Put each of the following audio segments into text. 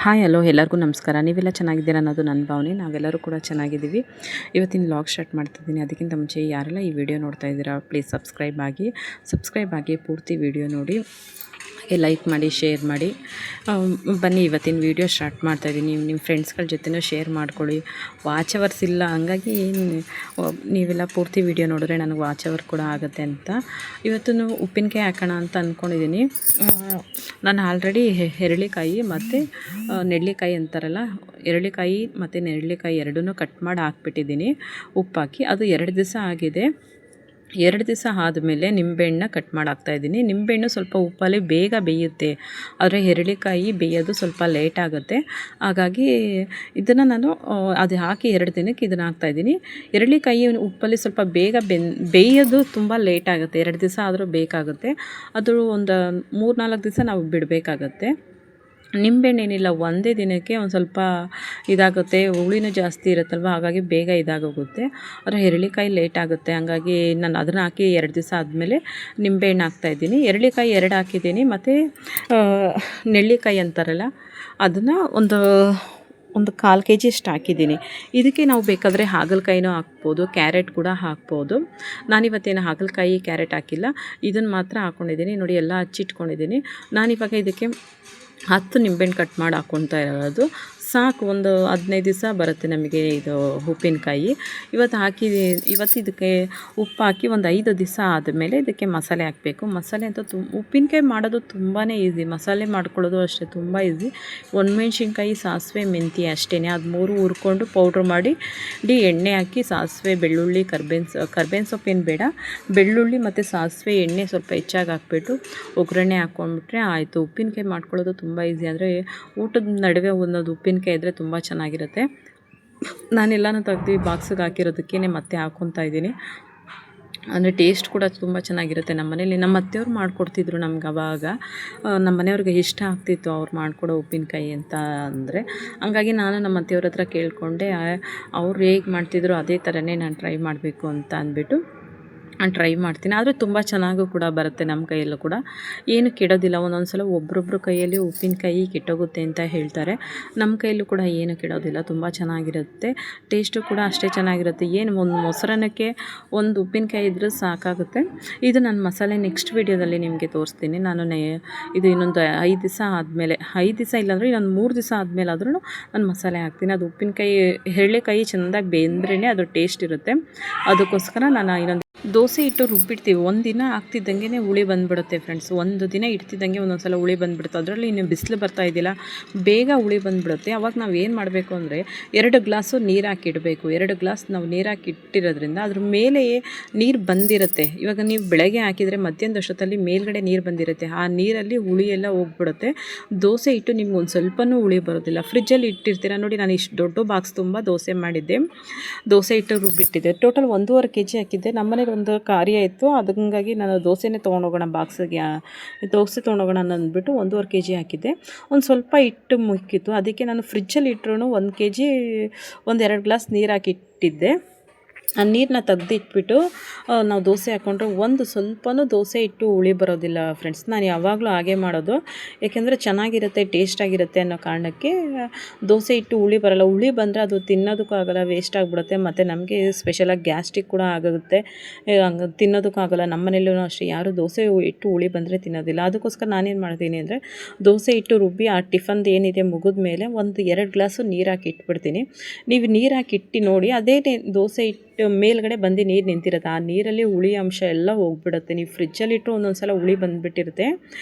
Hi hello ಎಲ್ಲರಿಗೂ ನಮಸ್ಕಾರ. ನೀವೆಲ್ಲ ಚೆನ್ನಾಗಿದ್ದೀರಾ ಅನ್ನೋದು ನನ್ನ ಭಾವನೆ. ನಾವೆಲ್ಲರೂ ಕೂಡ ಚೆನ್ನಾಗಿದ್ದೀವಿ. ಇವತ್ತಿನ ವ್ಲಾಗ್ ಸ್ಟಾರ್ಟ್ ಮಾಡ್ತಿದ್ದೀನಿ. ಅದಕ್ಕಿಂತ ಮುಂಚೆ ಯಾರೆಲ್ಲ ಈ ವಿಡಿಯೋ ನೋಡ್ತಾ ಇದ್ದೀರಾ ಪ್ಲೀಸ್ ಸಬ್ಸ್ಕ್ರೈಬ್ ಆಗಿ ಪೂರ್ತಿ ವಿಡಿಯೋ ನೋಡಿ, ಲೈಕ್ ಮಾಡಿ, ಶೇರ್ ಮಾಡಿ. ಬನ್ನಿ ಇವತ್ತಿನ ವೀಡಿಯೋ ಸ್ಟಾರ್ಟ್ ಮಾಡ್ತಾಯಿದ್ದೀನಿ. ನಿಮ್ಮ ಫ್ರೆಂಡ್ಸ್ಗಳ ಜೊತೆನೂ ಶೇರ್ ಮಾಡ್ಕೊಳ್ಳಿ. ವಾಚ್ ಅವರ್ಸ್ ಇಲ್ಲ, ಹಂಗಾಗಿ ನೀವೆಲ್ಲ ಪೂರ್ತಿ ವಿಡಿಯೋ ನೋಡಿದ್ರೆ ನನಗೆ ವಾಚ್ ಅವರ್ ಕೂಡ ಆಗುತ್ತೆ ಅಂತ. ಇವತ್ತು ಉಪ್ಪಿನಕಾಯಿ ಹಾಕೋಣ ಅಂತ ಅಂದ್ಕೊಂಡಿದ್ದೀನಿ. ನಾನು ಆಲ್ರೆಡಿ ಹೆರಳಿಕಾಯಿ ಮತ್ತು ನೆಲ್ಲಿಕಾಯಿ ಅಂತಾರಲ್ಲ, ಎರಳಿಕಾಯಿ ಮತ್ತು ನೆರಳಿಕಾಯಿ ಎರಡನ್ನೂ ಕಟ್ ಮಾಡಿ ಹಾಕ್ಬಿಟ್ಟಿದ್ದೀನಿ ಉಪ್ಪಾಕಿ. ಅದು 2 ದಿವಸ ಆಗಿದೆ. 2 ದಿವಸ ಆದಮೇಲೆ ನಿಂಬೆಹಣ್ಣು ಕಟ್ ಮಾಡಿ ಹಾಕ್ತಾಯಿದ್ದೀನಿ. ನಿಂಬೆಹಣ್ಣು ಸ್ವಲ್ಪ ಉಪ್ಪಲ್ಲಿ ಬೇಗ ಬೇಯುತ್ತೆ, ಆದರೆ ಹೆರಳಿಕಾಯಿ ಬೇಯೋದು ಸ್ವಲ್ಪ ಲೇಟ್ ಆಗುತ್ತೆ. ಹಾಗಾಗಿ ಇದನ್ನು ನಾನು ಅದು ಹಾಕಿ 2 ದಿನಕ್ಕೆ ಇದನ್ನು ಹಾಕ್ತಾಯಿದ್ದೀನಿ. ಹೆರಳಿಕಾಯಿ ಉಪ್ಪಲ್ಲಿ ಸ್ವಲ್ಪ ಬೇಗ ಬೇಯೋದು ತುಂಬ ಲೇಟ್ ಆಗುತ್ತೆ. 2 ದಿವಸ ಆದರೂ ಬೇಕಾಗುತ್ತೆ. ಅದು ಒಂದು 3-4 ದಿವಸ ನಾವು ಬಿಡಬೇಕಾಗತ್ತೆ. ನಿಂಬೆಹಣ್ಣು ಏನಿಲ್ಲ, ಒಂದೇ ದಿನಕ್ಕೆ ಒಂದು ಸ್ವಲ್ಪ ಇದಾಗುತ್ತೆ. ಹುಳಿನೂ ಜಾಸ್ತಿ ಇರುತ್ತಲ್ವ, ಹಾಗಾಗಿ ಬೇಗ ಇದಾಗೋಗುತ್ತೆ. ಆದರೆ ಹೆರಳಿಕಾಯಿ ಲೇಟ್ ಆಗುತ್ತೆ. ಹಂಗಾಗಿ ನಾನು ಅದನ್ನು ಹಾಕಿ 2 ದಿವಸ ಆದಮೇಲೆ ನಿಂಬೆಹಣ್ಣು ಹಾಕ್ತಾಯಿದ್ದೀನಿ. ಹೆರಳಿಕಾಯಿ 2 ಹಾಕಿದ್ದೀನಿ, ಮತ್ತು ನೆಲ್ಲಿಕಾಯಿ ಅಂತಾರಲ್ಲ ಅದನ್ನು ಒಂದು 1/4 kg ಅಷ್ಟು ಹಾಕಿದ್ದೀನಿ. ಇದಕ್ಕೆ ನಾವು ಬೇಕಾದರೆ ಹಾಗಲಕಾಯಿನೂ ಹಾಕ್ಬೋದು, ಕ್ಯಾರೆಟ್ ಕೂಡ ಹಾಕ್ಬೋದು. ನಾನಿವತ್ತೇನು ಹಾಗಲಕಾಯಿ ಕ್ಯಾರೆಟ್ ಹಾಕಿಲ್ಲ, ಇದನ್ನು ಮಾತ್ರ ಹಾಕ್ಕೊಂಡಿದ್ದೀನಿ. ನೋಡಿ, ಎಲ್ಲ ಹಚ್ಚಿಟ್ಕೊಂಡಿದ್ದೀನಿ. ನಾನಿವಾಗ ಇದಕ್ಕೆ 10 ನಿಂಬೆಹಣ್ಣು ಕಟ್ ಮಾಡಿ ಹಾಕ್ಕೊತಾ ಇರೋದು ಸಾಕು. ಒಂದು 15 ದಿವಸ ಬರುತ್ತೆ ನಮಗೆ ಇದು ಉಪ್ಪಿನಕಾಯಿ. ಇವತ್ತು ಇದಕ್ಕೆ ಉಪ್ಪು ಹಾಕಿ ಒಂದು 5 ದಿವಸ ಆದಮೇಲೆ ಇದಕ್ಕೆ ಮಸಾಲೆ ಹಾಕಬೇಕು. ಮಸಾಲೆ ಅಂತ ಉಪ್ಪಿನಕಾಯಿ ಮಾಡೋದು ತುಂಬಾ ಈಸಿ, ಮಸಾಲೆ ಮಾಡ್ಕೊಳ್ಳೋದು ಅಷ್ಟೇ ತುಂಬ ಈಸಿ. ಒಣಮೆಣ್ಸಿನ್ಕಾಯಿ, ಸಾಸಿವೆ, ಮೆಂತ್ಯ ಅಷ್ಟೇ, ಅದು 3 ಹುರ್ಕೊಂಡು ಪೌಡ್ರ್ ಮಾಡಿ ಎಣ್ಣೆ ಹಾಕಿ ಸಾಸಿವೆ, ಬೆಳ್ಳುಳ್ಳಿ, ಕರ್ಬೇವಿನ ಸೊಪ್ಪೇನು ಬೇಡ, ಬೆಳ್ಳುಳ್ಳಿ ಮತ್ತು ಸಾಸಿವೆ, ಎಣ್ಣೆ ಸ್ವಲ್ಪ ಹೆಚ್ಚಾಗಿ ಹಾಕ್ಬಿಟ್ಟು ಒಗ್ಗರಣೆ ಹಾಕ್ಕೊಂಡ್ಬಿಟ್ರೆ ಆಯಿತು. ಉಪ್ಪಿನಕಾಯಿ ಮಾಡ್ಕೊಳ್ಳೋದು ತುಂಬ ಈಸಿ. ಆದರೆ ಊಟದ ನಡುವೆ ಒಂದೊಂದು ಉಪ್ಪಿನಕಾಯಿ ಇದ್ದರೆ ತುಂಬ ಚೆನ್ನಾಗಿರುತ್ತೆ. ನಾನೆಲ್ಲನೂ ತೆಗ್ದು ಬಾಕ್ಸಿಗೆ ಹಾಕಿರೋದಕ್ಕೇ ಮತ್ತೆ ಹಾಕ್ಕೊತಾ ಇದ್ದೀನಿ. ಅಂದರೆ ಟೇಸ್ಟ್ ಕೂಡ ತುಂಬ ಚೆನ್ನಾಗಿರುತ್ತೆ. ನಮ್ಮ ಅತ್ತೆಯವ್ರು ಮಾಡಿಕೊಡ್ತಿದ್ರು ನಮ್ಗೆ. ಅವಾಗ ನಮ್ಮ ಮನೆಯವ್ರಿಗೆ ಇಷ್ಟ ಆಗ್ತಿತ್ತು ಅವ್ರು ಮಾಡಿಕೊಡೋ ಉಪ್ಪಿನಕಾಯಿ ಅಂತ ಅಂದರೆ. ಹಂಗಾಗಿ ನಾನು ನಮ್ಮ ಅತ್ತೆಯವ್ರ ಹತ್ರ ಕೇಳಿಕೊಂಡೆ. ಅವ್ರು ಹೇಗೆ ಮಾಡ್ತಿದ್ರು ಅದೇ ಥರನೇ ನಾನು ಟ್ರೈ ಮಾಡಬೇಕು ಅಂತ ಅಂದ್ಬಿಟ್ಟು ನಾನು ಟ್ರೈ ಮಾಡ್ತೀನಿ. ಆದರೆ ತುಂಬ ಚೆನ್ನಾಗೂ ಕೂಡ ಬರುತ್ತೆ. ನಮ್ಮ ಕೈಯಲ್ಲೂ ಕೂಡ ಏನು ಕೆಡೋದಿಲ್ಲ. ಒಂದೊಂದು ಸಲ ಒಬ್ಬೊಬ್ಬರು ಕೈಯಲ್ಲಿ ಉಪ್ಪಿನಕಾಯಿ ಕೆಟ್ಟೋಗುತ್ತೆ ಅಂತ ಹೇಳ್ತಾರೆ. ನಮ್ಮ ಕೈಯಲ್ಲೂ ಕೂಡ ಏನು ಕೆಡೋದಿಲ್ಲ, ತುಂಬ ಚೆನ್ನಾಗಿರುತ್ತೆ. ಟೇಸ್ಟು ಕೂಡ ಅಷ್ಟೇ ಚೆನ್ನಾಗಿರುತ್ತೆ. ಏನು ಒಂದು ಮೊಸರನ್ನಕ್ಕೆ ಒಂದು ಉಪ್ಪಿನಕಾಯಿ ಇದ್ದರೂ ಸಾಕಾಗುತ್ತೆ. ಇದು ನಾನು ಮಸಾಲೆ ನೆಕ್ಸ್ಟ್ ವೀಡಿಯೋದಲ್ಲಿ ನಿಮಗೆ ತೋರಿಸ್ತೀನಿ. ಇದು ಇನ್ನೊಂದು 5 ದಿವಸ ಆದಮೇಲೆ, 5 ದಿವಸ ಇಲ್ಲಾಂದರೆ ಇನ್ನೊಂದು 3 ದಿವಸ ಆದಮೇಲೆ ಆದ್ರೂ ನಾನು ಮಸಾಲೆ ಹಾಕ್ತೀನಿ. ಅದು ಉಪ್ಪಿನಕಾಯಿ ಹೆರಳಿಕಾಯಿ ಚೆಂದಾಗಿ ಬೆಂದ್ರೇ ಅದು ಟೇಸ್ಟ್ ಇರುತ್ತೆ. ಅದಕ್ಕೋಸ್ಕರ ನಾನು ಇನ್ನೊಂದು ದೋಸೆ ಇಟ್ಟು ರುಬ್ಬಿಡ್ತೀವಿ. ಒಂದು ದಿನ ಹಾಕ್ತಿದ್ದಂಗೆ ಹುಳಿ ಬಂದುಬಿಡುತ್ತೆ ಫ್ರೆಂಡ್ಸ್. ಒಂದು ದಿನ ಇಡ್ತಿದ್ದಂಗೆ ಒಂದೊಂದು ಸಲ ಹುಳಿ ಬಂದುಬಿಡುತ್ತೆ. ಅದರಲ್ಲಿ ಇನ್ನು ಬಿಸಿಲು ಬರ್ತಾ ಇದ್ದಿಲ್ಲ, ಬೇಗ ಹುಳಿ ಬಂದುಬಿಡುತ್ತೆ. ಅವಾಗ ನಾವು ಏನು ಮಾಡಬೇಕು ಅಂದರೆ 2 ಗ್ಲಾಸು ನೀರು ಹಾಕಿಡಬೇಕು. 2 ಗ್ಲಾಸ್ ನಾವು ನೀರು ಹಾಕಿ ಇಟ್ಟಿರೋದ್ರಿಂದ ಅದ್ರ ಮೇಲೆ ನೀರು ಬಂದಿರುತ್ತೆ. ಇವಾಗ ನೀವು ಬೆಳಗ್ಗೆ ಹಾಕಿದರೆ ಮಧ್ಯಾಹ್ನದಷ್ಟೊತ್ತಲ್ಲಿ ಮೇಲ್ಗಡೆ ನೀರು ಬಂದಿರುತ್ತೆ. ಆ ನೀರಲ್ಲಿ ಹುಳಿ ಎಲ್ಲ ಹೋಗ್ಬಿಡುತ್ತೆ. ದೋಸೆ ಇಟ್ಟು ನಿಮ್ಗೆ ಒಂದು ಸ್ವಲ್ಪನೂ ಹುಳಿ ಬರೋದಿಲ್ಲ. ಫ್ರಿಜ್ಜಲ್ಲಿ ಇಟ್ಟಿರ್ತೀರ ನೋಡಿ. ನಾನು ಇಷ್ಟು ದೊಡ್ಡ ಬಾಕ್ಸ್ ತುಂಬ ದೋಸೆ ಮಾಡಿದ್ದೆ, ದೋಸೆ ಇಟ್ಟು ರುಬ್ಬಿಟ್ಟಿದ್ದೆ. ಟೋಟಲ್ 1.5 kg ಹಾಕಿದ್ದೆ. ನಮ್ಮನೇಲಿ ಒಂದು ಕಾರ್ಯ ಇತ್ತು, ಹಂಗಾಗಿ ನಾನು ದೋಸೆನೇ ತೊಗೊಂಡೋಗೋಣ, ಬಾಕ್ಸಿಗೆ ದೋಸೆ ತೊಗೊಂಡೋಗೋಣ ಅಂದ್ಬಿಟ್ಟು 1.5 kg ಹಾಕಿದ್ದೆ. ಒಂದು ಸ್ವಲ್ಪ ಹಿಟ್ಟು ಮುಕ್ಕಿತ್ತು, ಅದಕ್ಕೆ ನಾನು ಫ್ರಿಜ್ಜಲ್ಲಿ ಇಟ್ಟರು 1 kg 1-2 ಗ್ಲಾಸ್ ನೀರು ಹಾಕಿ ಇಟ್ಟಿದ್ದೆ. ಆ ನೀರನ್ನ ತೆಗ್ದಿಟ್ಬಿಟ್ಟು ನಾವು ದೋಸೆ ಹಾಕ್ಕೊಂಡ್ರೆ ಒಂದು ಸ್ವಲ್ಪನೂ ದೋಸೆ ಇಟ್ಟು ಹುಳಿ ಬರೋದಿಲ್ಲ ಫ್ರೆಂಡ್ಸ್. ನಾನು ಯಾವಾಗಲೂ ಹಾಗೆ ಮಾಡೋದು, ಏಕೆಂದರೆ ಚೆನ್ನಾಗಿರುತ್ತೆ, ಟೇಸ್ಟಾಗಿರುತ್ತೆ ಅನ್ನೋ ಕಾರಣಕ್ಕೆ. ದೋಸೆ ಇಟ್ಟು ಹುಳಿ ಬರೋಲ್ಲ. ಹುಳಿ ಬಂದರೆ ಅದು ತಿನ್ನೋದಕ್ಕೂ ಆಗೋಲ್ಲ, ವೇಸ್ಟ್ ಆಗಿಬಿಡುತ್ತೆ. ಮತ್ತು ನಮಗೆ ಸ್ಪೆಷಲಾಗಿ ಗ್ಯಾಸ್ಟ್ರಿಕ್ ಕೂಡ ಆಗುತ್ತೆ, ಹಂಗೆ ತಿನ್ನೋದಕ್ಕೂ ಆಗೋಲ್ಲ. ನಮ್ಮ ಮನೆಯಲ್ಲೂ ಅಷ್ಟೇ, ಯಾರು ದೋಸೆ ಇಟ್ಟು ಹುಳಿ ಬಂದರೆ ತಿನ್ನೋದಿಲ್ಲ. ಅದಕ್ಕೋಸ್ಕರ ನಾನೇನು ಮಾಡ್ತೀನಿ ಅಂದರೆ ದೋಸೆ ಇಟ್ಟು ರುಬ್ಬಿ ಆ ಟಿಫನ್ದು ಏನಿದೆ ಮುಗಿದ ಮೇಲೆ ಒಂದು 2 ಗ್ಲಾಸು ನೀರು ಹಾಕಿ ಇಟ್ಬಿಡ್ತೀನಿ. ನೀವು ನೀರು ಹಾಕಿ ಇಟ್ಟು ನೋಡಿ, ಅದೇ ದೋಸೆ ಇಟ್ಟು ಮೇಲ್ಗಡೆ ಬಂದು ನೀರು ನಿಂತಿರುತ್ತೆ. ಆ ನೀರಲ್ಲಿ ಹುಳಿ ಅಂಶ ಎಲ್ಲ ಹೋಗ್ಬಿಡುತ್ತೆ. ನೀವು ಫ್ರಿಜ್ಜಲ್ಲಿಟ್ಟು ಒಂದೊಂದು ಸಲ ಹುಳಿ ಬಂದುಬಿಟ್ಟಿರುತ್ತೆ.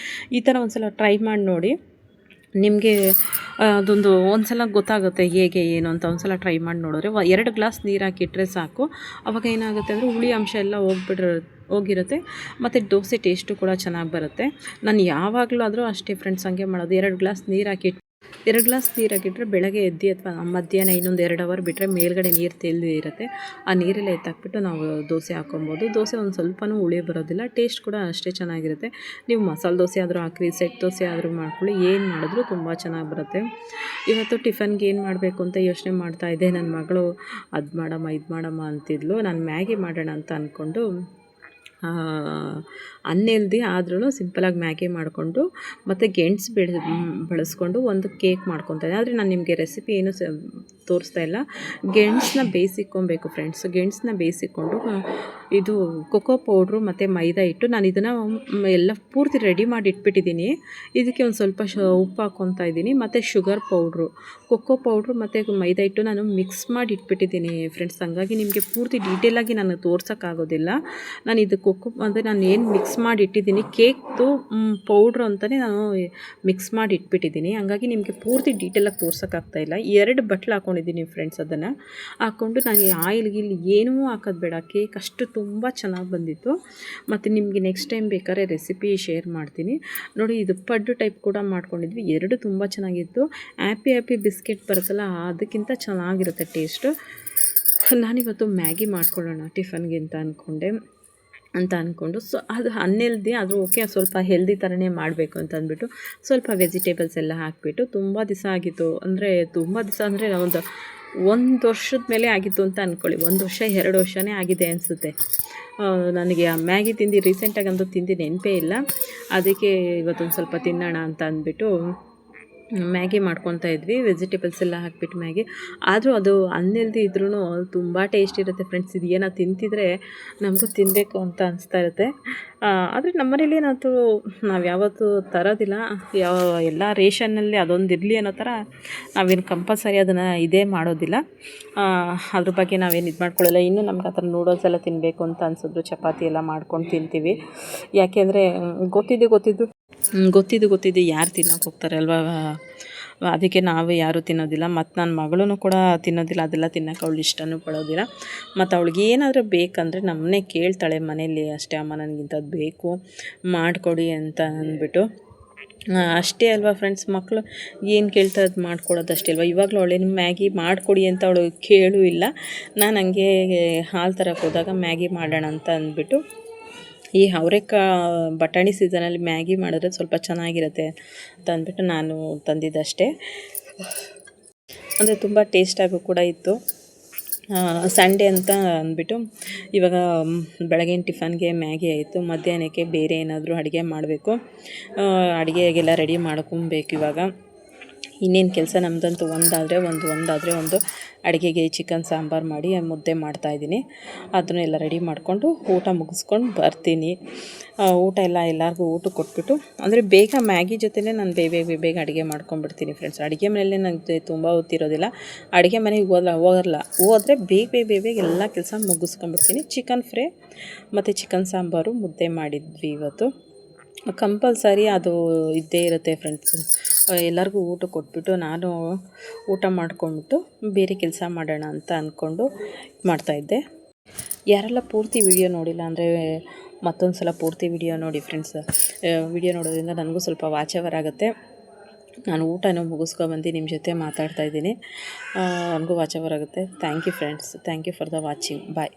ಈ ಥರ ಒಂದು ಸಲ ಟ್ರೈ ಮಾಡಿ ನೋಡಿ, ನಿಮಗೆ ಅದೊಂದು ಒಂದು ಸಲ ಗೊತ್ತಾಗುತ್ತೆ ಹೇಗೆ ಏನು ಅಂತ. ಒಂದು ಸಲ ಟ್ರೈ ಮಾಡಿ ನೋಡಿದ್ರೆ 2 ಗ್ಲಾಸ್ ನೀರು ಹಾಕಿಟ್ರೆ ಸಾಕು. ಅವಾಗ ಏನಾಗುತ್ತೆ ಅಂದರೆ ಹುಳಿ ಅಂಶ ಎಲ್ಲ ಹೋಗಿರುತ್ತೆ, ಮತ್ತು ದೋಸೆ ಟೇಸ್ಟು ಕೂಡ ಚೆನ್ನಾಗಿ ಬರುತ್ತೆ. ನಾನು ಯಾವಾಗಲೂ ಆದರೂ ಅಷ್ಟೇ ಫ್ರೆಂಡ್ಸ್, ಹಂಗೆ ಮಾಡೋದು. 2 ಗ್ಲಾಸ್ ನೀರು ಹಾಕಿಟ್ರೆ ಬೆಳಗ್ಗೆ ಎದ್ದು ಅಥವಾ ಮಧ್ಯಾಹ್ನ ಇನ್ನೊಂದು 2 ಅವರ್ ಬಿಟ್ಟರೆ ಮೇಲ್ಗಡೆ ನೀರು ತೇಲಿರುತ್ತೆ. ಆ ನೀರೆಲ್ಲ ಎತ್ತಾಕ್ಬಿಟ್ಟು ನಾವು ದೋಸೆ ಹಾಕ್ಕೊಬೋದು. ದೋಸೆ ಒಂದು ಸ್ವಲ್ಪನೂ ಹುಳಿ ಬರೋದಿಲ್ಲ, ಟೇಸ್ಟ್ ಕೂಡ ಅಷ್ಟೇ ಚೆನ್ನಾಗಿರುತ್ತೆ. ನೀವು ಮಸಾಲೆ ದೋಸೆ ಆದರೂ ಹಾಕ್ರಿ, ಸೆಟ್ ದೋಸೆ ಆದರೂ ಮಾಡ್ಕೊಳ್ಳಿ, ಏನು ಮಾಡಿದ್ರೂ ತುಂಬ ಚೆನ್ನಾಗಿ ಬರುತ್ತೆ. ಇವತ್ತು ಟಿಫನ್ಗೆ ಏನು ಮಾಡಬೇಕು ಅಂತ ಯೋಚನೆ ಮಾಡ್ತಾಯಿದ್ದೆ. ನನ್ನ ಮಗಳು ಅದು ಮಾಡಮ್ಮ ಇದು ಮಾಡಮ್ಮ ಅಂತಿದ್ಲು. ನಾನು ಮ್ಯಾಗಿ ಮಾಡೋಣ ಅಂತ ಅಂದ್ಕೊಂಡು ಅನ್ಹೆಲ್ದಿ ಆದ್ರೂ ಸಿಂಪಲಾಗಿ ಮ್ಯಾಗಿ ಮಾಡಿಕೊಂಡು ಮತ್ತು ಗೆಣಸು ಬಳಸ್ಕೊಂಡು ಒಂದು ಕೇಕ್ ಮಾಡ್ಕೊತಾಯಿದ್ದೆ. ಆದರೆ ನಾನು ನಿಮಗೆ ರೆಸಿಪಿ ಏನು ತೋರಿಸ್ತಾ ಇಲ್ಲ. ಗೆಣಸನ್ನ ಬೇಯಿಸಿಕ್ಕೊಬೇಕು ಫ್ರೆಂಡ್ಸ್. ಗೆಣಸನ್ನ ಬೇಯಿಸಿಕೊಂಡು ಇದು ಕೊಕೋ ಪೌಡ್ರು ಮತ್ತು ಮೈದಾ ಹಿಟ್ಟು ನಾನು ಇದನ್ನು ಎಲ್ಲ ಪೂರ್ತಿ ರೆಡಿ ಮಾಡಿ ಇಟ್ಬಿಟ್ಟಿದ್ದೀನಿ. ಇದಕ್ಕೆ ಒಂದು ಸ್ವಲ್ಪ ಉಪ್ಪು ಹಾಕ್ಕೊತಾ ಇದ್ದೀನಿ ಮತ್ತು ಶುಗರ್ ಪೌಡ್ರು, ಕೊಕ್ಕೋ ಪೌಡ್ರು ಮತ್ತು ಮೈದಾ ಹಿಟ್ಟು ನಾನು ಮಿಕ್ಸ್ ಮಾಡಿ ಇಟ್ಬಿಟ್ಟಿದ್ದೀನಿ ಫ್ರೆಂಡ್ಸ್. ಹಾಗಾಗಿ ನಿಮಗೆ ಪೂರ್ತಿ ಡೀಟೇಲಾಗಿ ನಾನು ತೋರ್ಸೋಕ್ಕಾಗೋದಿಲ್ಲ. ನಾನು ಇದು ಅಂದರೆ ನಾನು ಏನು ಮಿಕ್ಸ್ ಮಾಡಿ ಇಟ್ಟಿದ್ದೀನಿ ಕೇಕ್ದು ಪೌಡ್ರು ಅಂತಲೇ ನಾನು ಮಿಕ್ಸ್ ಮಾಡಿ ಇಟ್ಬಿಟ್ಟಿದ್ದೀನಿ. ಹಂಗಾಗಿ ನಿಮಗೆ ಪೂರ್ತಿ ಡೀಟೇಲಾಗಿ ತೋರ್ಸೋಕ್ಕಾಗ್ತಾಯಿಲ್ಲ. 2 ಬಟ್ಲು ಹಾಕ್ಕೊಂಡಿದ್ದೀನಿ ಫ್ರೆಂಡ್ಸ್. ಅದನ್ನು ಹಾಕ್ಕೊಂಡು ನಾನು ಆಯಿಲ್ಗೆ ಏನೂ ಹಾಕೋದು ಬೇಡ. ಕೇಕ್ ಅಷ್ಟು ತುಂಬ ಚೆನ್ನಾಗಿ ಬಂದಿತ್ತು. ಮತ್ತು ನಿಮಗೆ ನೆಕ್ಸ್ಟ್ ಟೈಮ್ ಬೇಕಾದ್ರೆ ರೆಸಿಪಿ ಶೇರ್ ಮಾಡ್ತೀನಿ ನೋಡಿ. ಇದು ಪಡ್ಡು ಟೈಪ್ ಕೂಡ ಮಾಡ್ಕೊಂಡಿದ್ವಿ. 2 ತುಂಬ ಚೆನ್ನಾಗಿತ್ತು. ಹ್ಯಾಪಿ ಬಿಸ್ಕೆಟ್ ಬರುತ್ತಲ್ಲ ಅದಕ್ಕಿಂತ ಚೆನ್ನಾಗಿರುತ್ತೆ ಟೇಸ್ಟು. ನಾನಿವತ್ತು ಮ್ಯಾಗಿ ಮಾಡ್ಕೊಳ್ಳೋಣ ಟಿಫನ್ಗೆ ಅಂತ ಅಂದ್ಕೊಂಡು ಅದು ಅನ್ಹೆಲ್ದಿ ಆದರೂ ಓಕೆ, ಸ್ವಲ್ಪ ಹೆಲ್ದಿ ಥರನೇ ಮಾಡಬೇಕು ಅಂತ ಅಂದ್ಬಿಟ್ಟು ಸ್ವಲ್ಪ ವೆಜಿಟೇಬಲ್ಸ್ ಎಲ್ಲ ಹಾಕಿಬಿಟ್ಟು ತುಂಬ ದಿವಸ ಆಗಿತ್ತು. ಅಂದರೆ ಒಂದು ವರ್ಷದ ಮೇಲೆ ಆಗಿತ್ತು ಅಂತ ಅಂದ್ಕೊಳ್ಳಿ. 1 ವರ್ಷ 2 ವರ್ಷನೇ ಆಗಿದೆ ಅನಿಸುತ್ತೆ. ನನಗೆ ಆ ಮ್ಯಾಗಿ ರೀಸೆಂಟಾಗಿ ಅಂತೂ ತಿಂದು ನೆನಪೇ ಇಲ್ಲ. ಅದಕ್ಕೆ ಇವತ್ತೊಂದು ಸ್ವಲ್ಪ ತಿನ್ನೋಣ ಅಂತ ಅಂದ್ಬಿಟ್ಟು ಮ್ಯಾಗಿ ಮಾಡ್ಕೊತಾ ಇದ್ವಿ. ವೆಜಿಟೇಬಲ್ಸ್ ಎಲ್ಲ ಹಾಕ್ಬಿಟ್ಟು ಮ್ಯಾಗಿ. ಆದರೂ ಅದು ಅನ್ಹೆಲ್ದಿ ಇದ್ರೂ ತುಂಬ ಟೇಸ್ಟ್ ಇರುತ್ತೆ ಫ್ರೆಂಡ್ಸ್. ಇದು ಏನೋ ತಿಂತಿದ್ರೆ ನಮಗೂ ತಿನ್ನಬೇಕು ಅಂತ ಅನಿಸ್ತಾ ಇರುತ್ತೆ. ಆದರೆ ನಮ್ಮ ಮನೇಲಿ ನಾವು ಯಾವತ್ತೂ ತರೋದಿಲ್ಲ. ಎಲ್ಲ ರೇಷನ್ನಲ್ಲಿ ಅದೊಂದು ಇರಲಿ ಅನ್ನೋ ಥರ ನಾವೇನು ಕಂಪಲ್ಸರಿ ಅದನ್ನು ಇದೇ ಮಾಡೋದಿಲ್ಲ. ಅದ್ರ ಬಗ್ಗೆ ನಾವೇನು ಇದು ಮಾಡ್ಕೊಳ್ಳಲ್ಲ. ಇನ್ನೂ ನಮ್ಗೆ ಆ ಥರ ನೂಡಲ್ಸ್ ಎಲ್ಲ ತಿನ್ನಬೇಕು ಅಂತ ಅನಿಸಿದ್ರು ಚಪಾತಿ ಎಲ್ಲ ಮಾಡ್ಕೊಂಡು ತಿಂತೀವಿ. ಯಾಕೆಂದರೆ ಗೊತ್ತಿದ್ದು ಯಾರು ತಿನ್ನೋಕೆ ಹೋಗ್ತಾರೆ ಅಲ್ವಾ. ಅದಕ್ಕೆ ನಾವು ಯಾರೂ ತಿನ್ನೋದಿಲ್ಲ. ಮತ್ತು ನನ್ನ ಮಗಳೂ ಕೂಡ ತಿನ್ನೋದಿಲ್ಲ. ಅದೆಲ್ಲ ತಿನ್ನೋಕೆ ಅವಳು ಇಷ್ಟನೂ ಪಡೋದಿಲ್ಲ. ಮತ್ತು ಅವಳಿಗೆ ಏನಾದರೂ ಬೇಕಂದರೆ ನಮ್ಮನ್ನೇ ಕೇಳ್ತಾಳೆ ಮನೇಲಿ ಅಷ್ಟೇ. ಅಮ್ಮ ನನಗಿಂಥದ್ದು ಬೇಕು ಮಾಡಿಕೊಡಿ ಅಂತ ಅಂದ್ಬಿಟ್ಟು. ಅಷ್ಟೇ ಅಲ್ವಾ ಫ್ರೆಂಡ್ಸ್, ಮಕ್ಕಳು ಏನು ಕೇಳ್ತಾರೆ ಅದು ಮಾಡ್ಕೊಡೋದು ಅಷ್ಟೇ ಅಲ್ವಾ. ಇವಾಗಲೂ ಅವಳೇನು ಮ್ಯಾಗಿ ಮಾಡಿಕೊಡಿ ಅಂತ ಅವಳು ಕೇಳೂ ಇಲ್ಲ. ನಾನು ಹಂಗೆ ಹಾಲು ತರಕ್ಕೆ ಹೋದಾಗ ಮ್ಯಾಗಿ ಮಾಡೋಣ ಅಂತ ಅಂದ್ಬಿಟ್ಟು ಈ ಬಟಾಣಿ ಸೀಸನಲ್ಲಿ ಮ್ಯಾಗಿ ಮಾಡಿದ್ರೆ ಸ್ವಲ್ಪ ಚೆನ್ನಾಗಿರುತ್ತೆ ಅಂತ ಅಂದ್ಬಿಟ್ಟು ನಾನು ತಂದಿದ್ದಷ್ಟೇ. ಅಂದರೆ ತುಂಬ ಟೇಸ್ಟಾಗೂ ಕೂಡ ಇತ್ತು. ಸಂಡೇ ಅಂತ ಅಂದ್ಬಿಟ್ಟು ಇವಾಗ ಬೆಳಗಿನ ಟಿಫನ್ಗೆ ಮ್ಯಾಗಿ ಆಯಿತು. ಮಧ್ಯಾಹ್ನಕ್ಕೆ ಬೇರೆ ಏನಾದರೂ ಅಡುಗೆ ಮಾಡಬೇಕು. ಅಡುಗೆಗೆಲ್ಲ ರೆಡಿ ಮಾಡ್ಕೊಬೇಕು ಇವಾಗ. ಇನ್ನೇನು ಕೆಲಸ ನಮ್ಮದಂತೂ ಒಂದಾದರೆ ಒಂದು ಅಡುಗೆಗೆ ಚಿಕನ್ ಸಾಂಬಾರು ಮಾಡಿ ಮುದ್ದೆ ಮಾಡ್ತಾಯಿದ್ದೀನಿ. ಅದನ್ನೆಲ್ಲ ರೆಡಿ ಮಾಡಿಕೊಂಡು ಊಟ ಮುಗಿಸ್ಕೊಂಡು ಬರ್ತೀನಿ. ಊಟ ಎಲ್ಲರಿಗೂ ಊಟ ಕೊಟ್ಬಿಟ್ಟು ಅಂದರೆ ಬೇಗ ಮ್ಯಾಗಿ ಜೊತೆನೇ ನಾನು ಬೇಗ ಅಡುಗೆ ಮಾಡ್ಕೊಂಡ್ಬಿಡ್ತೀನಿ ಫ್ರೆಂಡ್ಸ್. ಅಡುಗೆ ಮನೆಯಲ್ಲೇ ನನಗೆ ತುಂಬ ಹೊತ್ತಿರೋದಿಲ್ಲ. ಅಡುಗೆ ಮನೆಗೆ ಹೋದರೆ ಬೇಗ ಎಲ್ಲ ಕೆಲಸ ಮುಗಿಸ್ಕೊಂಡ್ಬಿಡ್ತೀನಿ. ಚಿಕನ್ ಫ್ರೈ ಮತ್ತು ಚಿಕನ್ ಸಾಂಬಾರು ಮುದ್ದೆ ಮಾಡಿದ್ವಿ ಇವತ್ತು. ಕಂಪಲ್ಸರಿ ಅದು ಇದ್ದೇ ಇರುತ್ತೆ ಫ್ರೆಂಡ್ಸ್. ಎಲ್ಲರಿಗೂ ಊಟ ಕೊಟ್ಬಿಟ್ಟು ನಾನು ಊಟ ಮಾಡ್ಕೊಂಡ್ಬಿಟ್ಟು ಬೇರೆ ಕೆಲಸ ಮಾಡೋಣ ಅಂತ ಅಂದ್ಕೊಂಡು ಮಾಡ್ತಾಯಿದ್ದೆ. ಯಾರೆಲ್ಲ ಪೂರ್ತಿ ವಿಡಿಯೋ ನೋಡಿಲ್ಲ ಅಂದರೆ ಮತ್ತೊಂದು ಸಲ ಪೂರ್ತಿ ವಿಡಿಯೋ ನೋಡಿ ಫ್ರೆಂಡ್ಸ್. ವಿಡಿಯೋ ನೋಡೋದ್ರಿಂದ ನನಗೂ ಸ್ವಲ್ಪ ವಾಚವರ್ ಆಗುತ್ತೆ. ನಾನು ಊಟನೂ ಮುಗಿಸ್ಕೊಬಂದು ನಿಮ್ಮ ಜೊತೆ ಮಾತಾಡ್ತಾಯಿದ್ದೀನಿ. ನನಗೂ ವಾಚವರ್ ಆಗುತ್ತೆ. Thank you friends. Thank you for the watching. Bye.